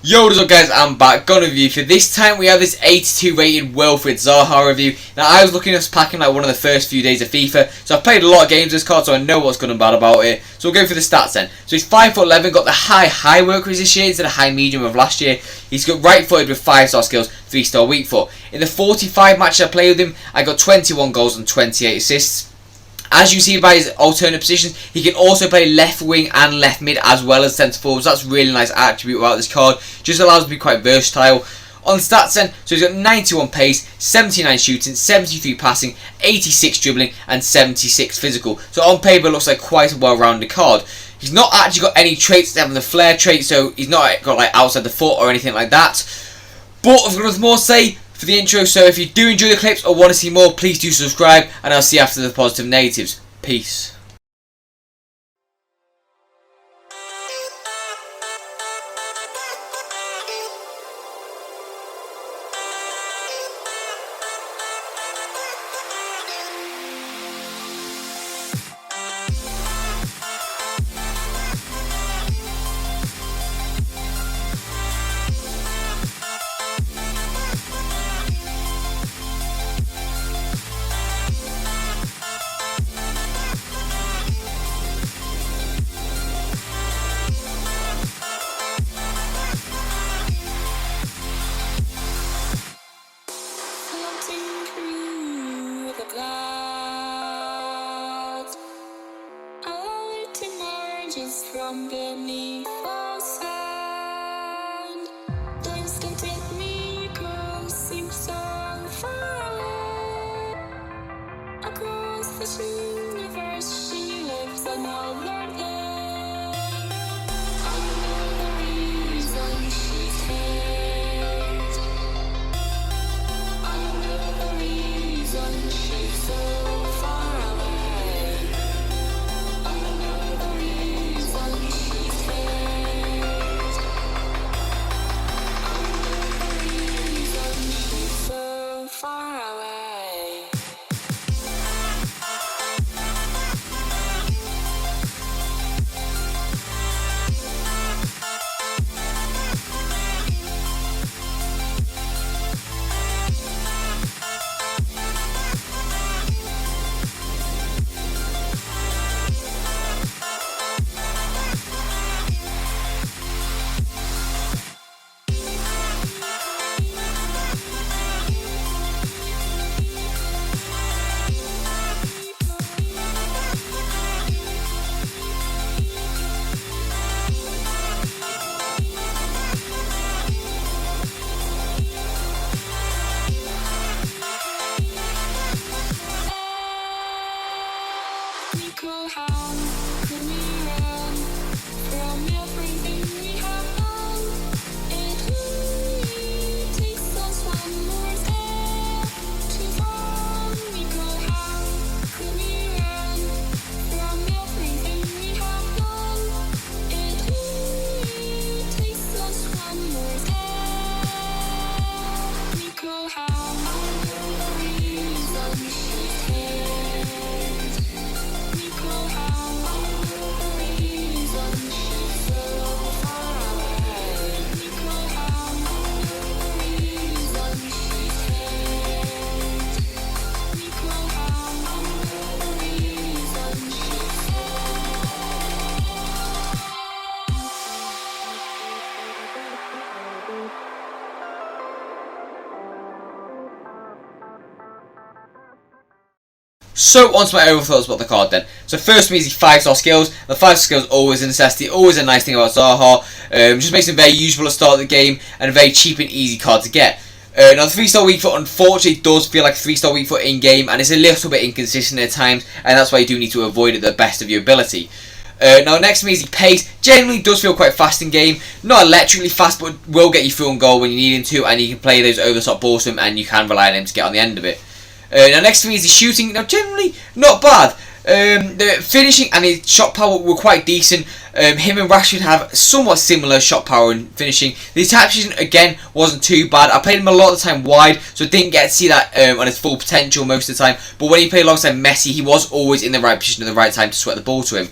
Yo, what's up guys, I'm back, got a review. For this time we have this 82 rated Wilfried Zaha review. Now I was looking at this pack in like one of the first few days of FIFA, so I've played a lot of games with this card, so I know what's good and bad about it. So we'll go through the stats then. So he's 5'11", got the high work rate this year instead of high medium of last year. He's got right footed with 5-star skills, 3-star weak foot. In the 45 matches I played with him, I got 21 goals and 28 assists. As you see by his alternate positions, he can also play left wing and left mid as well as centre forward. So that's a really nice attribute about this card. Just allows him to be quite versatile. On stats then, so he's got 91 pace, 79 shooting, 73 passing, 86 dribbling and 76 physical. So on paper it looks like quite a well-rounded card. He's not actually got any traits having the flair trait, so he's not got like outside the foot or anything like that. But I've got nothing more to say for the intro, so if you do enjoy the clips or want to see more, please do subscribe, and I'll see you after the positive negatives. Peace. Just from beneath the sand, dreams can take me across, seem so far away. Across this universe, she lives another day. I know the reason she's here. I know the reason she's so far away. I know the reason she's here. I know the reason she's so far away. How could we run from everything we have done? It only takes us one more step to fall. How could we run from everything we have done? It only takes us one more step. How I know the reason she's here. So on to my overall thoughts about the card then. So first for me is the 5-star skills. The 5-star skills always a necessity, always a nice thing about Zaha. Just makes him very usable at the start of the game and a very cheap and easy card to get. Now the 3-star weak foot unfortunately does feel like a 3-star weak foot in game, and it's a little bit inconsistent at times, and that's why you do need to avoid it to the best of your ability. Now next to me is the pace. Generally does feel quite fast in game, not electrically fast, but will get you through on goal when you need him to, and you can play those over the top balls to him, and you can rely on him to get on the end of it. Now next to me is the shooting. Now generally not bad. The finishing and his shot power were quite decent. Him and Rashford have somewhat similar shot power and finishing. The attack position again wasn't too bad. I played him a lot of the time wide, so I didn't get to see that on his full potential most of the time. But when he played alongside Messi, he was always in the right position at the right time to sweat the ball to him.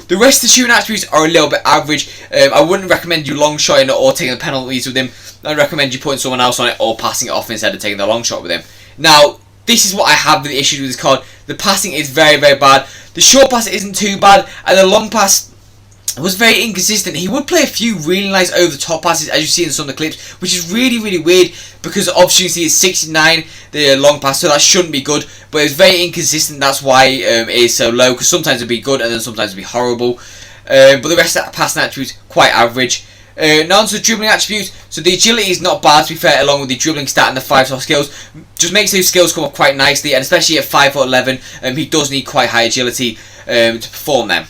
The rest of the shooting attributes are a little bit average. I wouldn't recommend you long shotting it or taking the penalties with him. I'd recommend you putting someone else on it or passing it off instead of taking the long shot with him. Now, this is what I have with the issues with this card. The passing is very, very bad. The short pass isn't too bad, and the long pass was very inconsistent. He would play a few really nice over-the-top passes, as you see in some of the clips, which is really, really weird because the opportunity is 69, the long pass, so that shouldn't be good, but it's very inconsistent. That's why it is so low, because sometimes it'd be good and then sometimes it'd be horrible. But the rest of the passing attributes, quite average. Now onto the dribbling attributes. So the agility is not bad, to be fair, along with the dribbling stat and the 5-star skills. Just makes those skills come up quite nicely, and especially at 5'11", he does need quite high agility to perform them.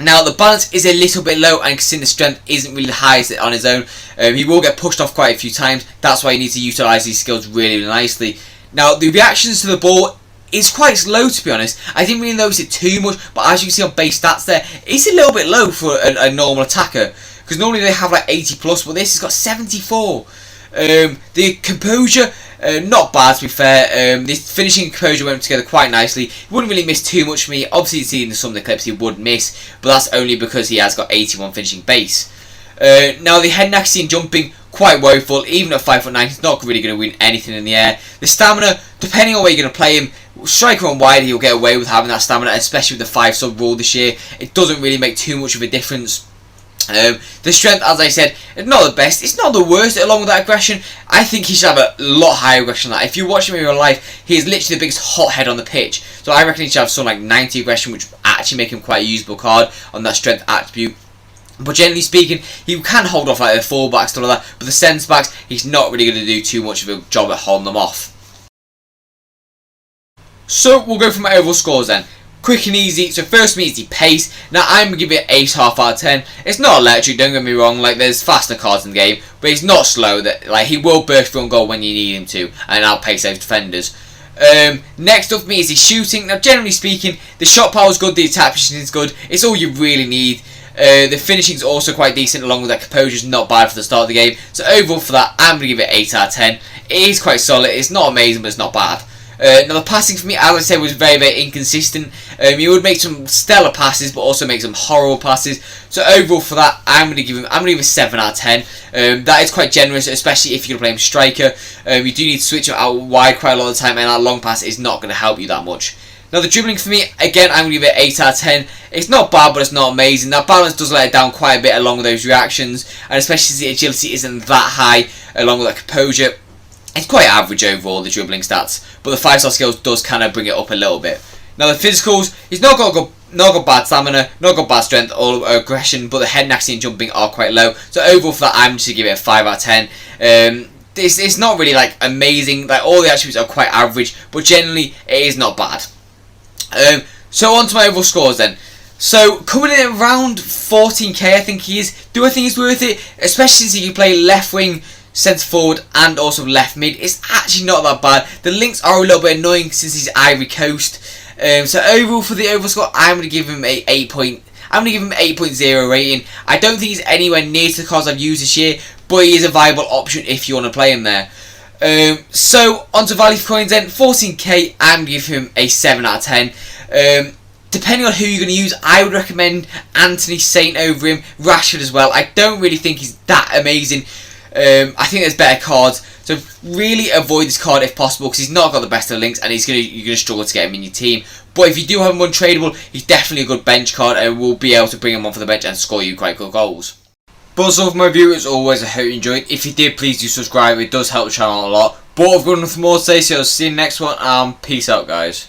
Now the balance is a little bit low, and considering the strength isn't really the highest on his own, he will get pushed off quite a few times. That's why you need to utilise these skills really, really nicely. Now the reactions to the ball is quite slow, to be honest. I didn't really notice it too much, but as you can see on base stats there, it's a little bit low for a normal attacker. Because normally they have like 80 plus, but this has got 74. The composure, not bad, to be fair. The finishing and composure went together quite nicely. He wouldn't really miss too much for me. Obviously, you see in some of the clips he would miss, but that's only because he has got 81 finishing base. Now the head and accuracy and jumping, quite woeful. Even at 5'9", he's not really going to win anything in the air. The stamina, depending on where you're going to play him, striker on wide, he'll get away with having that stamina, especially with the 5-sub rule this year. It doesn't really make too much of a difference. The strength, as I said, is not the best. It's not the worst. Along with that aggression, I think he should have a lot higher aggression than that. If you watch him in real life, he is literally the biggest hothead on the pitch. So I reckon he should have something like 90 aggression, which would actually make him quite a usable card on that strength attribute. But generally speaking, he can hold off like the full-backs and all that. But the centre-backs, he's not really going to do too much of a job at holding them off. So we'll go for my overall scores then. Quick and easy. So first for me is the pace. Now I'm going to give it 8.5 out of 10. It's not electric, don't get me wrong, like there's faster cards in the game, but he's not slow. That like he will burst through on goal when you need him to, and outpace those defenders. Next up for me is the shooting. Now generally speaking, the shot power is good, the attack position is good. It's all you really need. The finishing is also quite decent, along with that composure is not bad for the start of the game. So overall for that, I'm going to give it 8 out of 10. It is quite solid. It's not amazing, but it's not bad. Now the passing for me, as I said, was very, very inconsistent. He would make some stellar passes, but also make some horrible passes. So overall for that, I'm going to give him 7 out of 10. That is quite generous, especially if you're going to play him striker. You do need to switch him out wide quite a lot of the time, and that long pass is not going to help you that much. Now the dribbling for me, again, I'm going to give it 8 out of 10. It's not bad, but it's not amazing. That balance does let it down quite a bit along with those reactions, and especially as the agility isn't that high, along with that composure. It's quite average overall, the dribbling stats, but the 5-star skills does kind of bring it up a little bit. Now the physicals, he's not got bad stamina, not got bad strength or aggression, but the head and accuracy and jumping are quite low. So overall for that, I'm just going to give it a 5 out of 10. It's not really like amazing, like all the attributes are quite average, but generally it is not bad. So on to my overall scores then. So coming in at around 14k, I think he is. Do I think he's worth it? Especially since he can play left wing, centre forward and also left mid. It's actually not that bad. The links are a little bit annoying since he's Ivory Coast. So overall for the overall score, I'm going to give him a 8.0 rating. I don't think he's anywhere near to the cards I've used this year, but he is a viable option if you want to play him there. So onto value for coins then. 14k, I'm going to give him a 7 out of 10. Depending on who you're going to use, I would recommend Anthony Saint over him. Rashford as well. I don't really think he's that amazing. I think there's better cards, so really avoid this card if possible, because he's not got the best of the links, and you're going to struggle to get him in your team. But if you do have him untradeable, he's definitely a good bench card, and will be able to bring him on for the bench and score you quite good goals. But that's all for my review. As always, I hope you enjoyed. If you did, please do subscribe. It does help the channel a lot. But I've got nothing more to say, so I'll see you in the next one. Peace out, guys.